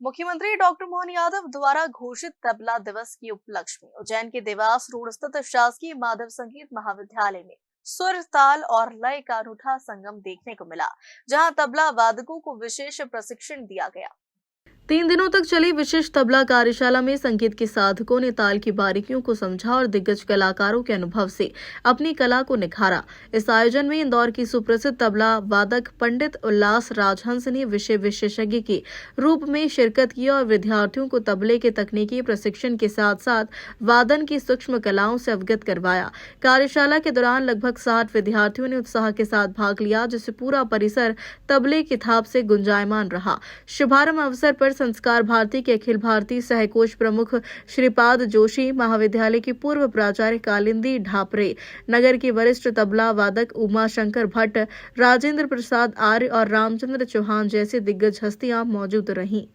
मुख्यमंत्री डॉक्टर मोहन यादव द्वारा घोषित तबला दिवस के उपलक्ष्य में उज्जैन के देवास रोड स्थित शासकीय माधव संगीत महाविद्यालय में सुर, ताल और लय का अनूठा संगम देखने को मिला, जहां तबला वादकों को विशेष प्रशिक्षण दिया गया। 3 दिनों तक चली विशिष्ट तबला कार्यशाला में संगीत के साधकों ने ताल की बारीकियों को समझा और दिग्गज कलाकारों के अनुभव से अपनी कला को निखारा। इस आयोजन में इंदौर की सुप्रसिद्ध तबला वादक पंडित उल्लास राजहंस ने विषय विशेषज्ञ के रूप में शिरकत की और विद्यार्थियों को तबले के तकनीकी प्रशिक्षण के साथ साथ वादन की सूक्ष्म कलाओं से अवगत करवाया। कार्यशाला के दौरान लगभग 60 विद्यार्थियों ने उत्साह के साथ भाग लिया, जिससे पूरा परिसर तबले की थाप से गुंजायमान रहा। शुभारंभ अवसर पर संस्कार भारती के अखिल भारतीय सहकोष प्रमुख श्रीपाद जोशी, महाविद्यालय की पूर्व प्राचार्य कालिंदी ढापरे, नगर की वरिष्ठ तबला वादक उमा शंकर भट्ट, राजेंद्र प्रसाद आर्य और रामचंद्र चौहान जैसे दिग्गज हस्तियां मौजूद रहीं।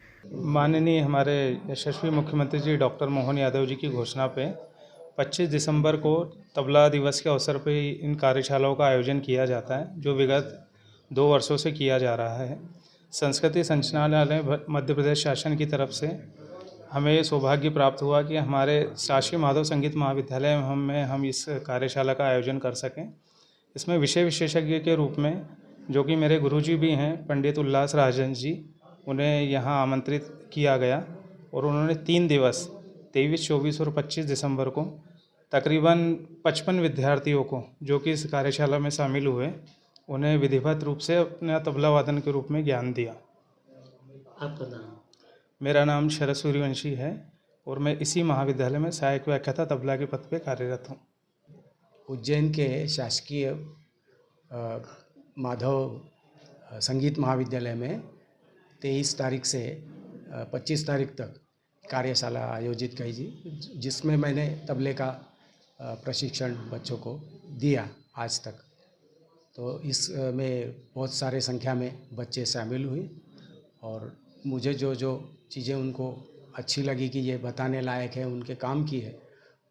माननीय हमारे यशस्वी मुख्यमंत्री जी डॉक्टर मोहन यादव जी की घोषणा पे 25 दिसंबर को तबला दिवस के अवसर पे इन कार्यशालाओं का आयोजन किया जाता है, जो विगत 2 वर्षों से किया जा रहा है। संस्कृति संचालनालय मध्य प्रदेश शासन की तरफ से हमें ये सौभाग्य प्राप्त हुआ कि हमारे शासकीय माधव संगीत महाविद्यालय में हम इस कार्यशाला का आयोजन कर सकें। इसमें विषय विशेषज्ञ के रूप में, जो कि मेरे गुरुजी भी हैं, पंडित उल्लास राजहंस जी, उन्हें यहाँ आमंत्रित किया गया और उन्होंने 3 दिवस 23, 24 और 25 दिसंबर को तकरीबन 55 विद्यार्थियों को, जो कि इस कार्यशाला में शामिल हुए, उन्हें विधिवत रूप से अपना तबला वादन के रूप में ज्ञान दिया। आपका नाम? मेरा नाम शरद सूर्यवंशी है और मैं इसी महाविद्यालय में सहायक व्याख्याता तबला के पद पे कार्यरत हूँ। उज्जैन के शासकीय माधव संगीत महाविद्यालय में 23 तारीख से 25 तारीख तक कार्यशाला आयोजित की जी, जिसमें मैंने तबले का प्रशिक्षण बच्चों को दिया आज तक। तो इसमें बहुत सारे संख्या में बच्चे शामिल हुए और मुझे जो जो चीज़ें उनको अच्छी लगी कि ये बताने लायक है, उनके काम की है,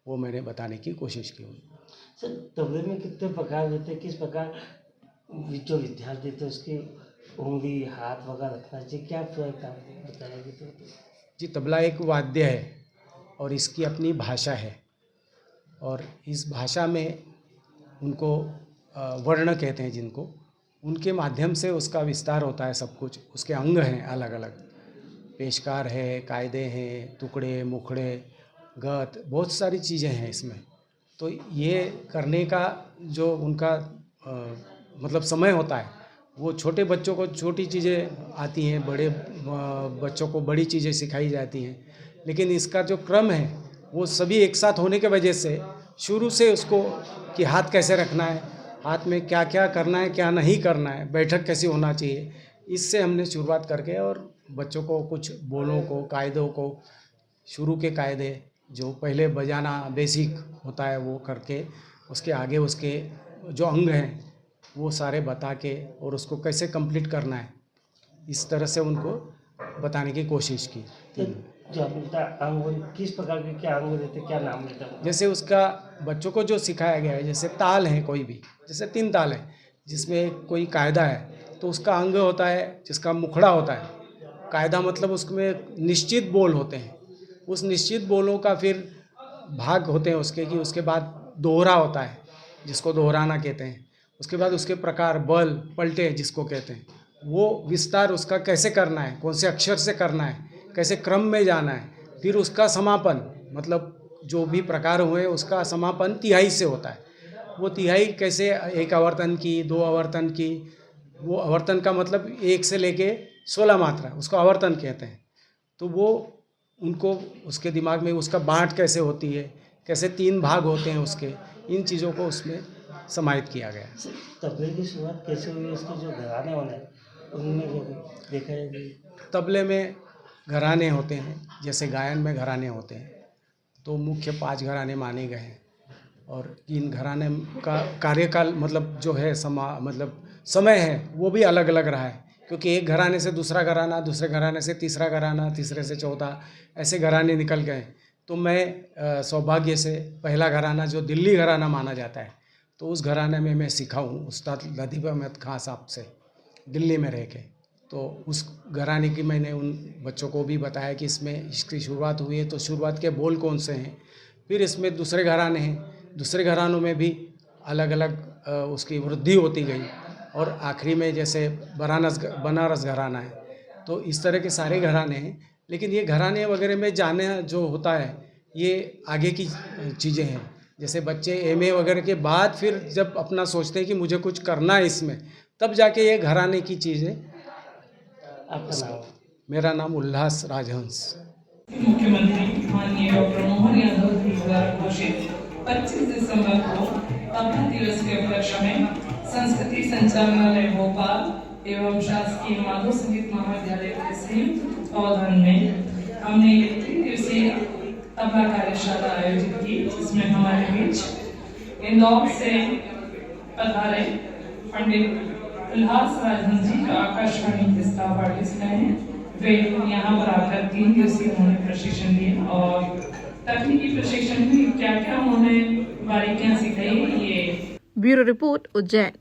वो मैंने बताने की कोशिश की। सर, तबले में कितने प्रकार होते हैं, किस प्रकार जो विद्यार्थी थे उसकी उंगली, हाथ वगैरह रखना चाहिए, क्या प्रयोग आप बताएंगे? तो जी, तबला एक वाद्य है और इसकी अपनी भाषा है और इस भाषा में उनको वर्ण कहते हैं जिनको, उनके माध्यम से उसका विस्तार होता है। सब कुछ उसके अंग हैं, अलग अलग पेशकार है, कायदे हैं, टुकड़े, मुखड़े, गत, बहुत सारी चीज़ें हैं इसमें। तो ये करने का जो उनका मतलब समय होता है, वो छोटे बच्चों को छोटी चीज़ें आती हैं, बड़े बच्चों को बड़ी चीज़ें सिखाई जाती हैं, लेकिन इसका जो क्रम है वो सभी एक साथ होने के वजह से शुरू से उसको कि हाथ कैसे रखना है, हाथ में क्या क्या करना है, क्या नहीं करना है, बैठक कैसे होना चाहिए, इससे हमने शुरुआत करके और बच्चों को कुछ बोलों को, कायदों को, शुरू के कायदे जो पहले बजाना बेसिक होता है वो करके, उसके आगे उसके जो अंग हैं वो सारे बता के और उसको कैसे कंप्लीट करना है, इस तरह से उनको बताने की कोशिश की। तो जो आपने बताया अंग, किस प्रकार के क्या अंग रहते, क्या नाम रहता है? जैसे उसका बच्चों को जो सिखाया गया है, जैसे ताल है, कोई भी जैसे 3 ताल है जिसमें कोई कायदा है, तो उसका अंग होता है जिसका मुखड़ा होता है। कायदा मतलब उसमें निश्चित बोल होते हैं, उस निश्चित बोलों का फिर भाग होते हैं उसके, कि उसके बाद दोहरा होता है जिसको दोहराना कहते हैं, उसके बाद उसके प्रकार, बल, पलटे जिसको कहते हैं, वो विस्तार उसका कैसे करना है, कौन से अक्षर से करना है, कैसे क्रम में जाना है, फिर उसका समापन मतलब जो भी प्रकार हुए उसका समापन तिहाई से होता है। वो तिहाई कैसे, एक आवर्तन की, 2 आवर्तन की, वो आवर्तन का मतलब 1 से लेके 16 मात्रा, उसको आवर्तन कहते हैं। तो वो उनको उसके दिमाग में उसका बाँट कैसे होती है, कैसे 3 भाग होते हैं उसके, इन चीज़ों को उसमें समाहित किया गया है। तबले की शुरुआत कैसे हुई, उसके जो घराने होने उनमें जो देखा है कि तबले में घराने होते हैं, जैसे गायन में घराने होते हैं, तो मुख्य 5 घराने माने गए हैं और इन घराने का कार्यकाल मतलब जो है मतलब समय है वो भी अलग अलग रहा है, क्योंकि एक घराने से दूसरा घराना, दूसरे घराने से तीसरा घराना, तीसरे से चौथा, ऐसे घराने निकल गए। तो मैं सौभाग्य से पहला घराना जो दिल्ली घराना माना जाता है, तो उस घराने में मैं सीखा हूँ उस्ताद लतीफ़ अहमद खां साहब से, दिल्ली में रह के। तो उस घराने की मैंने उन बच्चों को भी बताया कि इसमें इसकी शुरुआत हुई है, तो शुरुआत के बोल कौन से हैं। फिर इसमें दूसरे घराने हैं, दूसरे घरानों में भी अलग अलग उसकी वृद्धि होती गई, और आखिरी में जैसे बनारस घराना है। तो इस तरह के सारे घराने हैं, लेकिन ये घराने वगैरह में जाने जो होता है ये आगे की चीज़ें हैं। जैसे बच्चे एमए वगैरह के बाद फिर जब अपना सोचते हैं कि मुझे कुछ करना है इसमें, तब जाके ये घराने की चीज़ें। आपका नाम? मेरा नाम उल्लास राजहंस। मुख्यमंत्री माननीय डॉक्टर मोहन यादव जी द्वारा घोषित 25 दिसंबर को तबला दिवस के उपलक्ष्य में संस्कृति संचालनालय भोपाल एवं शासकीय माधव संगीत महाविद्यालय के संयुक्त तत्वावधान में हमने एक 3 दिवसीय तबला कार्यशाला आयोजित की, जिसमें हमारे बीच इंदौर से पधारे पंडित उल्लास राजहंस जी जो आकाशवाणी के स्टाफ आर्टिस्ट हैं। वे यहाँ पर आकर 3 दिवसीय उन्होंने प्रशिक्षण दिया, और तकनीकी प्रशिक्षण में क्या क्या उन्होंने बारीकियां सिखाई, ये ब्यूरो रिपोर्ट उज्जैन।